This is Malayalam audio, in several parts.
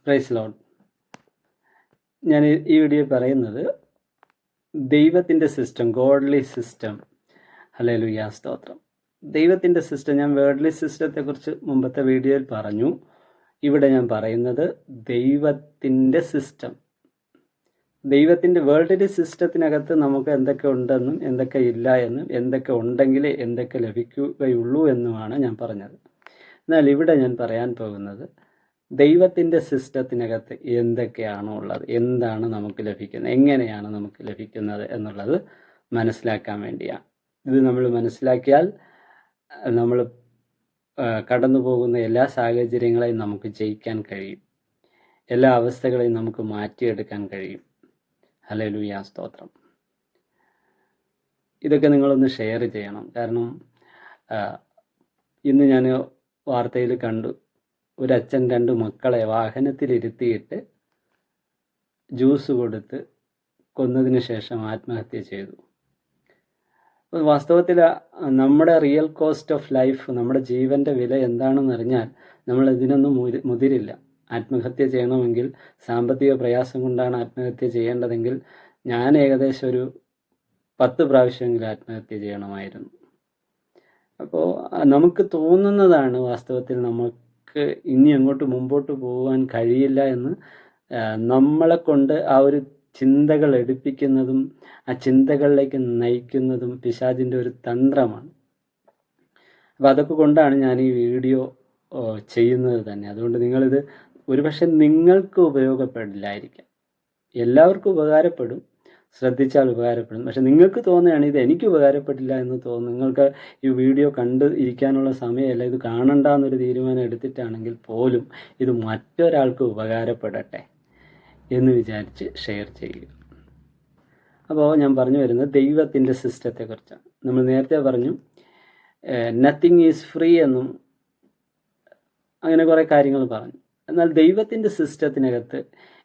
Praise Lord. ഞാൻ ഈ വീഡിയോ പറയുന്നത് ദൈവത്തിൻ്റെ സിസ്റ്റം, ഗോഡ്ലി സിസ്റ്റം. ഹല്ലേലൂയ, സ്തോത്രം. ദൈവത്തിൻ്റെ സിസ്റ്റം, ഞാൻ വേർഡ്ലി സിസ്റ്റത്തെക്കുറിച്ച് മുമ്പത്തെ വീഡിയോയിൽ പറഞ്ഞു. ഇവിടെ ഞാൻ പറയുന്നത് ദൈവത്തിൻ്റെ സിസ്റ്റം. ദൈവത്തിൻ്റെ വേൾഡ്ലി സിസ്റ്റത്തിനകത്ത് നമുക്ക് എന്തൊക്കെ ഉണ്ടെന്നും എന്തൊക്കെ ഇല്ല എന്നും എന്തൊക്കെ ഉണ്ടെങ്കിൽ എന്തൊക്കെ ലഭിക്കുകയുള്ളൂ എന്നുമാണ് ഞാൻ പറഞ്ഞത്. എന്നാൽ ഇവിടെ ഞാൻ പറയാൻ പോകുന്നത് ദൈവത്തിൻ്റെ സിസ്റ്റത്തിനകത്ത് എന്തൊക്കെയാണോ ഉള്ളത്, എന്താണ് നമുക്ക് ലഭിക്കുന്നത്, എങ്ങനെയാണ് നമുക്ക് ലഭിക്കുന്നത് എന്നുള്ളത് മനസ്സിലാക്കാൻ വേണ്ടിയാണ്. ഇത് നമ്മൾ മനസ്സിലാക്കിയാൽ നമ്മൾ കടന്നു പോകുന്ന എല്ലാ സാഹചര്യങ്ങളെയും നമുക്ക് ജയിക്കാൻ കഴിയും, എല്ലാ അവസ്ഥകളെയും നമുക്ക് മാറ്റിയെടുക്കാൻ കഴിയും. ഹല്ലേലൂയ, സ്തോത്രം. ഇതൊക്കെ നിങ്ങളൊന്ന് ഷെയർ ചെയ്യണം. കാരണം ഇന്ന് ഞാൻ വാർത്തയിൽ കണ്ടു, ഒരച്ഛൻ 2 മക്കളെ വാഹനത്തിലിരുത്തിയിട്ട് ജ്യൂസ് കൊടുത്ത് കൊന്നതിന് ശേഷം ആത്മഹത്യ ചെയ്തു. വാസ്തവത്തിൽ നമ്മുടെ റിയൽ കോസ്റ്റ് ഓഫ് ലൈഫ്, നമ്മുടെ ജീവൻ്റെ വില എന്താണെന്ന് അറിഞ്ഞാൽ നമ്മൾ ഇതിനൊന്നും മുതിരില്ല. ആത്മഹത്യ ചെയ്യണമെങ്കിൽ സാമ്പത്തിക പ്രയാസം കൊണ്ടാണ് ആത്മഹത്യ ചെയ്യേണ്ടതെങ്കിൽ ഞാൻ ഏകദേശം ഒരു 10 പ്രാവശ്യമെങ്കിലും ആത്മഹത്യ ചെയ്യണമായിരുന്നു. അപ്പോൾ നമുക്ക് തോന്നുന്നതാണ് വാസ്തവത്തിൽ നമുക്ക് ഇനി അങ്ങോട്ട് മുമ്പോട്ട് പോകാൻ കഴിയില്ല എന്ന് നമ്മളെ കൊണ്ട് ആ ഒരു ചിന്തകൾ എടുപ്പിക്കുന്നതും ആ ചിന്തകളിലേക്ക് നയിക്കുന്നതും പിശാചിൻ്റെ ഒരു തന്ത്രമാണ്. അപ്പോൾ അതൊക്കെ കൊണ്ടാണ് ഞാൻ ഈ വീഡിയോ ചെയ്യുന്നത് തന്നെ. അതുകൊണ്ട് നിങ്ങളിത് ഒരുപക്ഷെ നിങ്ങൾക്ക് ഉപയോഗപ്പെടില്ലായിരിക്കാം, എല്ലാവർക്കും ഉപകാരപ്പെടും, ശ്രദ്ധിച്ചാൽ ഉപകാരപ്പെടും. പക്ഷെ നിങ്ങൾക്ക് തോന്നുകയാണ് ഇത് എനിക്ക് ഉപകാരപ്പെട്ടില്ല എന്ന് തോന്നുന്നു, നിങ്ങൾക്ക് ഈ വീഡിയോ കണ്ട് ഇരിക്കാനുള്ള സമയമല്ല, ഇത് കാണണ്ടെന്നൊരു തീരുമാനം എടുത്തിട്ടാണെങ്കിൽ പോലും ഇത് മറ്റൊരാൾക്ക് ഉപകാരപ്പെടട്ടെ എന്ന് വിചാരിച്ച് ഷെയർ ചെയ്യുക. അപ്പോൾ ഞാൻ പറഞ്ഞു വരുന്നത് ദൈവത്തിൻ്റെ സിസ്റ്റത്തെക്കുറിച്ചാണ്. നമ്മൾ നേരത്തെ പറഞ്ഞു നത്തിങ് ഈസ് ഫ്രീ എന്നും അങ്ങനെ കുറേ കാര്യങ്ങൾ പറഞ്ഞു. എന്നാൽ ദൈവത്തിൻ്റെ സിസ്റ്റത്തിനകത്ത്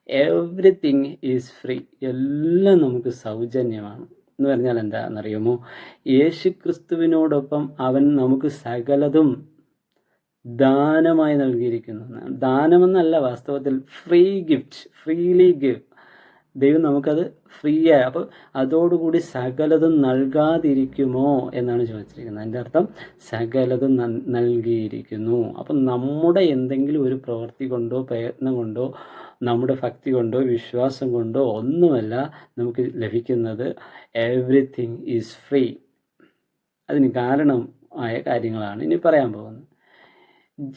എവ്രിതിങ് ഈസ് ഫ്രീ, എല്ലാം നമുക്ക് സൗജന്യമാണ്. എന്ന് പറഞ്ഞാൽ എന്താണെന്നറിയുമോ? യേശു ക്രിസ്തുവിനോടൊപ്പം അവൻ നമുക്ക് സകലതും ദാനമായി നൽകിയിരിക്കുന്നു. ദാനമെന്നല്ല, വാസ്തവത്തിൽ ഫ്രീ ഗിഫ്റ്റ്, ഫ്രീലി ഗിവ്. ദൈവം നമുക്കത് ഫ്രീ ആയി. അപ്പോൾ അതോടുകൂടി സകലതും നൽകാതിരിക്കുമോ എന്നാണ് ചോദിച്ചിരിക്കുന്നത്. അതിൻ്റെ അർത്ഥം സകലതും നൽകിയിരിക്കുന്നു. അപ്പം നമ്മുടെ എന്തെങ്കിലും ഒരു പ്രവൃത്തി കൊണ്ടോ പ്രയത്നം കൊണ്ടോ നമ്മുടെ ഭക്തി കൊണ്ടോ വിശ്വാസം കൊണ്ടോ ഒന്നുമല്ല നമുക്ക് ലഭിക്കുന്നത്. Everything is free. അതിന് കാരണമായ കാര്യങ്ങളാണ് ഇനി പറയാൻ പോകുന്നത്.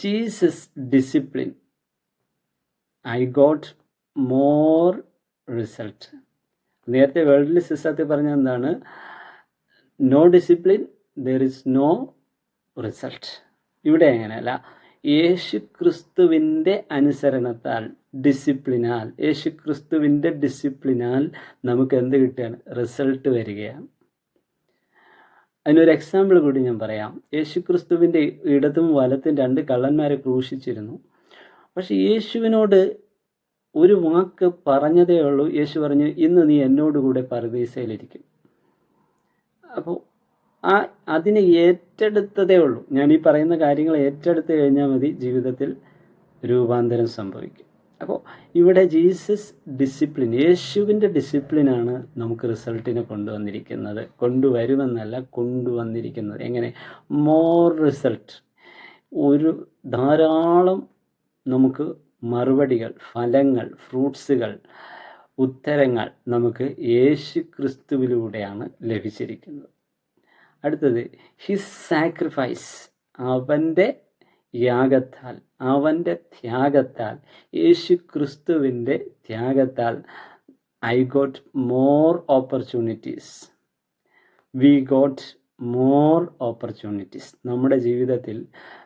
Jesus discipline, I got more result. നേരത്തെ വേൾഡ്ലി സിസ്റ്റത്തിൽ പറഞ്ഞ എന്താണ്? No discipline there is no result. ഇവിടെ എങ്ങനെയല്ല, യേശു ക്രിസ്തുവിൻ്റെ അനുസരണത്താൽ, ഡിസിപ്ലിനാൽ, യേശു ക്രിസ്തുവിൻ്റെ ഡിസിപ്ലിനാൽ നമുക്ക് എന്ത് കിട്ടുകയാണ്? റിസൾട്ട് വരികയാണ്. അതിനൊരു എക്സാമ്പിൾ കൂടി ഞാൻ പറയാം. യേശു ക്രിസ്തുവിൻ്റെ ഇടതും വലത്തും 2 കള്ളന്മാരെ ക്രൂശിച്ചിരുന്നു. പക്ഷെ യേശുവിനോട് ഒരു വാക്ക് പറഞ്ഞതേ ഉള്ളൂ. യേശു പറഞ്ഞു, ഇന്ന് നീ എന്നോടുകൂടെ പറുദീസയിലിരിക്കും. അപ്പോൾ അതിനെ ഏറ്റെടുത്തതേ ഉള്ളൂ. ഞാൻ ഈ പറയുന്ന കാര്യങ്ങൾ ഏറ്റെടുത്ത് കഴിഞ്ഞാൽ മതി, ജീവിതത്തിൽ രൂപാന്തരം സംഭവിക്കും. അപ്പോൾ ഇവിടെ ജീസസ് ഡിസിപ്ലിൻ, യേശുവിൻ്റെ ഡിസിപ്ലിനാണ് നമുക്ക് റിസൾട്ടിനെ കൊണ്ടുവന്നിരിക്കുന്നത്. കൊണ്ടുവരുമെന്നല്ല, കൊണ്ടുവന്നിരിക്കുന്നത്. എങ്ങനെ? More result. ഒരു ധാരാളം നമുക്ക് മറുപടികൾ, ഫലങ്ങൾ, ഫ്രൂട്ട്സുകൾ, ഉത്തരങ്ങൾ നമുക്ക് യേശു ക്രിസ്തുവിലൂടെയാണ് ലഭിച്ചിരിക്കുന്നത്. അടുത്തത് ഹിസ് സാക്രിഫൈസ്, അവൻ്റെ യാഗത്താൽ, അവൻ്റെ ത്യാഗത്താൽ, യേശു ക്രിസ്തുവിൻ്റെ ത്യാഗത്താൽ I got more opportunities, we got more opportunities. നമ്മുടെ ജീവിതത്തിൽ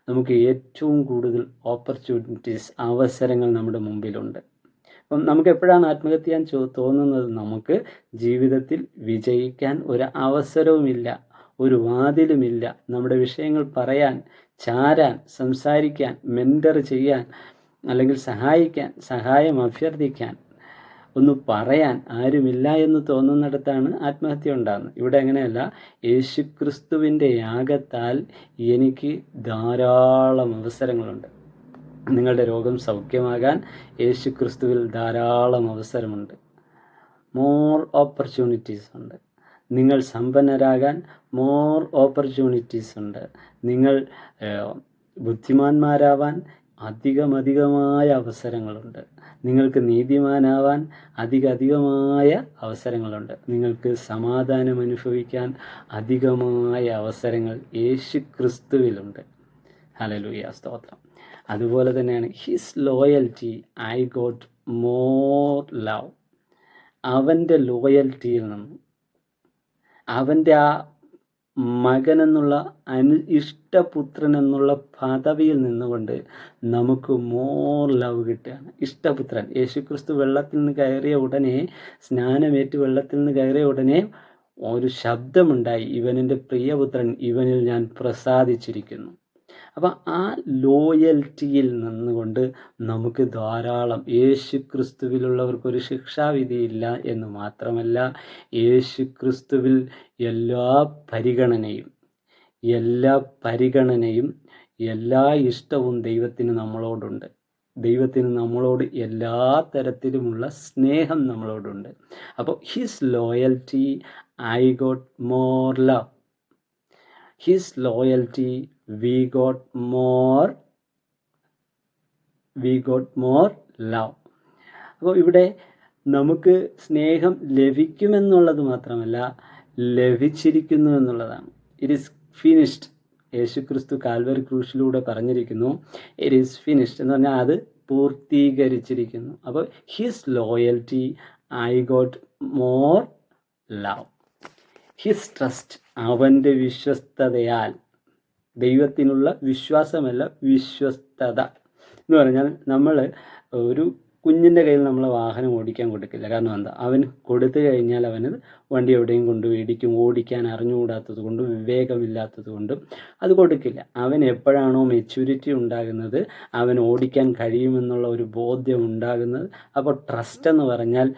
നമുക്ക് ഏറ്റവും കൂടുതൽ ഓപ്പർച്യൂണിറ്റീസ്, അവസരങ്ങൾ നമ്മുടെ മുമ്പിലുണ്ട്. അപ്പം നമുക്ക് എപ്പോഴാണ് ആത്മഹത്യ ചെയ്യാൻ തോന്നുന്നത്? നമുക്ക് ജീവിതത്തിൽ വിജയിക്കാൻ ഒരു അവസരവുമില്ല, ഒരു വാതിലുമില്ല. നമ്മുടെ വിഷയങ്ങൾ പറയാൻ, ചാരാൻ, സംസാരിക്കാൻ, മെൻറ്റർ ചെയ്യാൻ, അല്ലെങ്കിൽ സഹായിക്കാൻ, സഹായം അഭ്യർത്ഥിക്കാൻ, ഒന്ന് പറയാൻ ആരുമില്ല എന്ന് തോന്നുന്നിടത്താണ് ആത്മഹത്യ ഉണ്ടാകുന്നത്. ഇവിടെ അങ്ങനെയല്ല. യേശുക്രിസ്തുവിൻ്റെ യാഗത്താൽ എനിക്ക് ധാരാളം അവസരങ്ങളുണ്ട്. നിങ്ങളുടെ രോഗം സൗഖ്യമാകാൻ യേശു ക്രിസ്തുവിൽ ധാരാളം അവസരമുണ്ട്. മോർ ഓപ്പർച്യൂണിറ്റീസ് ഉണ്ട്. നിങ്ങൾ സമ്പന്നരാകാൻ മോർ ഓപ്പർച്യൂണിറ്റീസ് ഉണ്ട്. നിങ്ങൾ ബുദ്ധിമാന്മാരാവാൻ അധികമായ അവസരങ്ങളുണ്ട്. നിങ്ങൾക്ക് നീതിമാനാവാൻ അധികമായ അവസരങ്ങളുണ്ട്. നിങ്ങൾക്ക് സമാധാനം അനുഭവിക്കാൻ അധികമായ അവസരങ്ങൾ യേശു ക്രിസ്തുവിലുണ്ട്. ഹല്ലേലൂയ, സ്തോത്രം. അതുപോലെ തന്നെയാണ് his loyalty, I got more love. അവൻ്റെ ലോയൽറ്റിയിൽ നിന്നും, അവൻ്റെ ആ മകനെന്നുള്ള ഇഷ്ടപുത്രൻ എന്നുള്ള പദവിയിൽ നിന്നുകൊണ്ട് നമുക്ക് മോർ ലവ് കിട്ടുകയാണ്. ഇഷ്ടപുത്രൻ യേശുക്രിസ്തു വെള്ളത്തിൽ നിന്ന് കയറിയ ഉടനെ, സ്നാനമേറ്റ് വെള്ളത്തിൽ നിന്ന് കയറിയ ഉടനെ ഒരു ശബ്ദമുണ്ടായി, ഇവനെൻ്റെ പ്രിയപുത്രൻ, ഇവനിൽ ഞാൻ പ്രസാദിച്ചിരിക്കുന്നു. അപ്പം ആ ലോയൽറ്റിയിൽ നിന്നുകൊണ്ട് നമുക്ക് ധാരാളം, യേശു ക്രിസ്തുവിലുള്ളവർക്കൊരു ശിക്ഷാവിധിയില്ല എന്ന് മാത്രമല്ല, യേശു ക്രിസ്തുവിൽ എല്ലാ പരിഗണനയും എല്ലാ ഇഷ്ടവും ദൈവത്തിന് നമ്മളോടുണ്ട്. ദൈവത്തിന് നമ്മളോട് എല്ലാ തരത്തിലുമുള്ള സ്നേഹം നമ്മളോടുണ്ട്. അപ്പോൾ his loyalty, I got more love. His loyalty, we got more love. അപ്പോൾ ഇവിടെ നമുക്ക് സ്നേഹം ലഭിക്കുമെന്നുള്ളത് മാത്രമല്ല, ലഭിച്ചിരിക്കുന്നു എന്നുള്ളതാണ്. It is finished. യേശുക്രിസ്തു കാൽവരി ക്രൂശിലൂടെ പറഞ്ഞിരിക്കുന്നു, ഇറ്റ് ഈസ് ഫിനിഷ്ഡ് എന്ന് പറഞ്ഞാൽ അത് പൂർത്തീകരിച്ചിരിക്കുന്നു. അപ്പോൾ his loyalty, I got more love. His trust, അവൻ്റെ വിശ്വസ്തതയാൽ. ദൈവത്തിനുള്ള വിശ്വാസമല്ല, വിശ്വസ്തത എന്ന് പറഞ്ഞാൽ, നമ്മൾ ഒരു കുഞ്ഞിൻ്റെ കയ്യിൽ നമ്മൾ വാഹനം ഓടിക്കാൻ കൊടുക്കില്ല. കാരണം എന്താ? അവൻ കൊടുത്തു കഴിഞ്ഞാൽ അവന് വണ്ടി എവിടെയും കൊണ്ടുപോയി ഇടിക്കും. ഓടിക്കാൻ അറിഞ്ഞുകൂടാത്തത് കൊണ്ടും വിവേകമില്ലാത്തത് കൊണ്ടും അത് കൊടുക്കില്ല. അവൻ എപ്പോഴാണോ മെച്യൂരിറ്റി ഉണ്ടാകുന്നത്, അവൻ ഓടിക്കാൻ കഴിയുമെന്നുള്ള ഒരു ബോധ്യം ഉണ്ടാകുന്നത്. അപ്പോൾ ട്രസ്റ്റ് എന്ന് പറഞ്ഞാൽ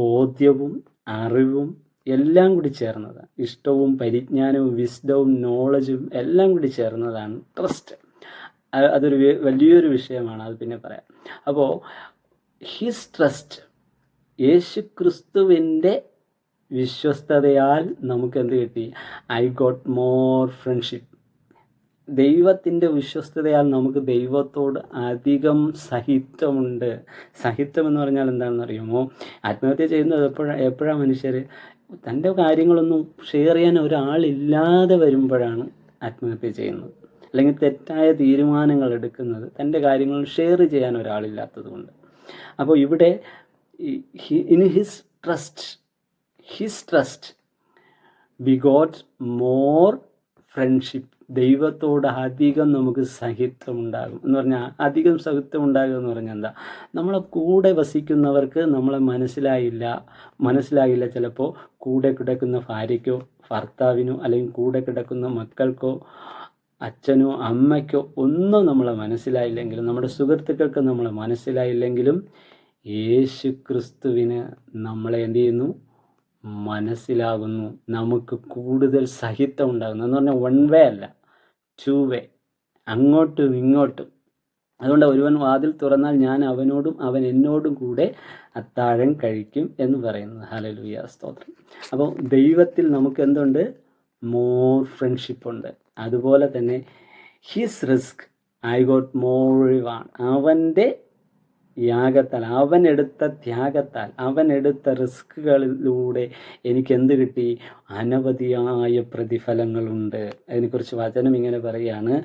ബോധ്യവും അറിവും എല്ലാം കൂടി ചേർന്നതാണ്. ഇഷ്ടവും പരിജ്ഞാനവും വിസ്ഡവും നോളജും എല്ലാം കൂടി ചേർന്നതാണ് ട്രസ്റ്റ്. അതൊരു വലിയൊരു വിഷയമാണ്, അത് പിന്നെ പറയാം. അപ്പോൾ ഹിസ് ട്രസ്റ്റ്, യേശു ക്രിസ്തുവിൻ്റെ വിശ്വസ്തതയാൽ നമുക്ക് എന്ത് കിട്ടി? I got more friendship. ദൈവത്തിൻ്റെ വിശ്വസ്തതയാൽ നമുക്ക് ദൈവത്തോട് അധികം സഹിത്വമുണ്ട്. സഹിത്വം എന്ന് പറഞ്ഞാൽ എന്താണെന്ന് അറിയുമോ? ആത്മഹത്യ ചെയ്യുന്നത് എപ്പോഴാണ് മനുഷ്യർ തൻ്റെ കാര്യങ്ങളൊന്നും ഷെയർ ചെയ്യാൻ ഒരാളില്ലാതെ വരുമ്പോഴാണ് ആത്മഹത്യ ചെയ്യുന്നത്. അല്ലെങ്കിൽ തെറ്റായ തീരുമാനങ്ങൾ എടുക്കുന്നത് തൻ്റെ കാര്യങ്ങൾ ഷെയർ ചെയ്യാൻ ഒരാളില്ലാത്തത് കൊണ്ട്. അപ്പോൾ ഇവിടെ in his trust V got more friendship. ദൈവത്തോട് അധികം നമുക്ക് സഹിത്വം ഉണ്ടാകും എന്ന് പറഞ്ഞാൽ, അധികം സഹിത്വം ഉണ്ടാകുക എന്ന് പറഞ്ഞാൽ എന്താ? നമ്മളെ കൂടെ വസിക്കുന്നവർക്ക് നമ്മളെ മനസ്സിലാകില്ല ചിലപ്പോൾ. കൂടെ കിടക്കുന്ന ഭാര്യയ്ക്കോ ഭർത്താവിനോ അല്ലെങ്കിൽ കൂടെ കിടക്കുന്ന മക്കൾക്കോ അച്ഛനോ അമ്മയ്ക്കോ ഒന്നും നമ്മളെ മനസ്സിലായില്ലെങ്കിലും, നമ്മുടെ സുഹൃത്തുക്കൾക്ക് നമ്മളെ മനസ്സിലായില്ലെങ്കിലും, യേശു ക്രിസ്തുവിന് നമ്മളെ എന്ത് ചെയ്യുന്നു? മനസ്സിലാകുന്നു. നമുക്ക് കൂടുതൽ സഹിത്വം ഉണ്ടാകുന്നു എന്ന് പറഞ്ഞാൽ വൺ വേ അല്ല, ടു വേ, അങ്ങോട്ടും ഇങ്ങോട്ടും. അതുകൊണ്ട് ഒരുവൻ വാതിൽ തുറന്നാൽ ഞാൻ അവനോടും അവൻ എന്നോടും കൂടെ അത്താഴം കഴിക്കും എന്ന് പറയുന്നത്. ഹല്ലേലൂയ, സ്തോത്രം. അപ്പോൾ ദൈവത്തിൽ നമുക്ക് എന്തുണ്ട്? മോർ ഫ്രണ്ട്ഷിപ്പ് ഉണ്ട്. അതുപോലെ തന്നെ his risk, I got more reward. അവൻ്റെ യാഗത്താൽ, അവനെടുത്ത ത്യാഗത്താൽ, അവനെടുത്ത റിസ്കുകളിലൂടെ എനിക്ക് എന്ത് കിട്ടി? അനവധിയായ പ്രതിഫലങ്ങളുണ്ട്. അതിനെക്കുറിച്ച് വചനം ഇങ്ങനെ പറയുകയാണ്,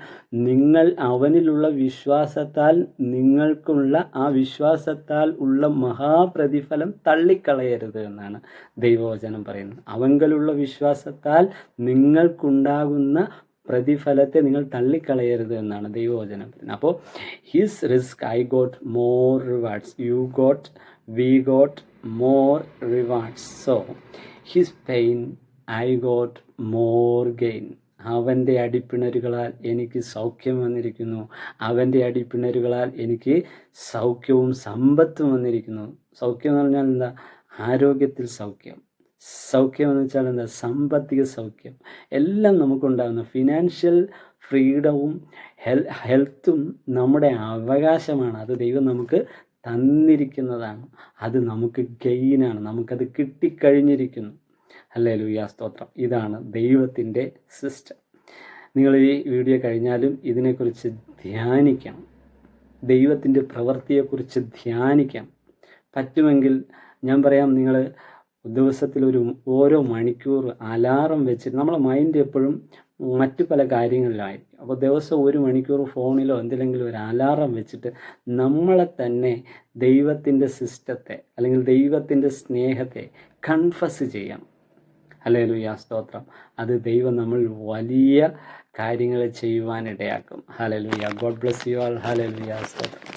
നിങ്ങൾ അവനിലുള്ള വിശ്വാസത്താൽ, നിങ്ങൾക്കുള്ള ആ വിശ്വാസത്താൽ ഉള്ള മഹാപ്രതിഫലം തള്ളിക്കളയരുത് എന്നാണ് ദൈവവചനം പറയുന്നത്. അവങ്കലുള്ള വിശ്വാസത്താൽ നിങ്ങൾക്കുണ്ടാകുന്ന പ്രതിഫലത്തെ നിങ്ങൾ തള്ളിക്കളയരുത് എന്നാണ് ദൈവവചനം പറയുന്നത്. അപ്പോൾ his risk, I got more rewards. V got more rewards. So his pain, I got more gain. അവൻ്റെ അടിപ്പിണരുകളാൽ എനിക്ക് സൗഖ്യം വന്നിരിക്കുന്നു. അവൻ്റെ അടിപ്പിണരുകളാൽ എനിക്ക് സൗഖ്യവും സമ്പത്തും വന്നിരിക്കുന്നു. സൗഖ്യം എന്ന് പറഞ്ഞാൽ എന്താ? ആരോഗ്യത്തിൽ സൗഖ്യം. സൗഖ്യം എന്ന് വെച്ചാൽ എന്താ? സാമ്പത്തിക സൗഖ്യം. എല്ലാം നമുക്കുണ്ടാകുന്ന ഫിനാൻഷ്യൽ ഫ്രീഡവും ഹെൽത്തും നമ്മുടെ അവകാശമാണ്. അത് ദൈവം നമുക്ക് തന്നിരിക്കുന്നതാണ്. അത് നമുക്ക് ഗെയിനാണ്, നമുക്കത് കിട്ടിക്കഴിഞ്ഞിരിക്കുന്നു. ഹല്ലേലൂയ, സ്തോത്രം. ഇതാണ് ദൈവത്തിൻ്റെ സിസ്റ്റം. നിങ്ങൾ ഈ വീഡിയോ കഴിഞ്ഞാലും ഇതിനെക്കുറിച്ച് ധ്യാനിക്കണം, ദൈവത്തിൻ്റെ പ്രവൃത്തിയെക്കുറിച്ച് ധ്യാനിക്കണം. പറ്റുമെങ്കിൽ ഞാൻ പറയാം, നിങ്ങൾ ദിവസത്തിലൊരു ഓരോ മണിക്കൂർ അലാറം വെച്ചിട്ട്, നമ്മളെ മൈൻഡ് എപ്പോഴും മറ്റു പല കാര്യങ്ങളിലായിരിക്കും. അപ്പോൾ ദിവസം 1 മണിക്കൂർ ഫോണിലോ എന്തിലെങ്കിലും ഒരു അലാറം വെച്ചിട്ട് നമ്മളെ തന്നെ ദൈവത്തിൻ്റെ സിസ്റ്റത്തെ അല്ലെങ്കിൽ ദൈവത്തിൻ്റെ സ്നേഹത്തെ കൺഫസ് ചെയ്യണം. ഹല്ലേലൂയ, സ്തോത്രം. അത് ദൈവം നമ്മൾ വലിയ കാര്യങ്ങൾ ചെയ്യുവാനിടയാക്കും. Hallelujah. God bless you all. Hallelujah, സ്തോത്രം.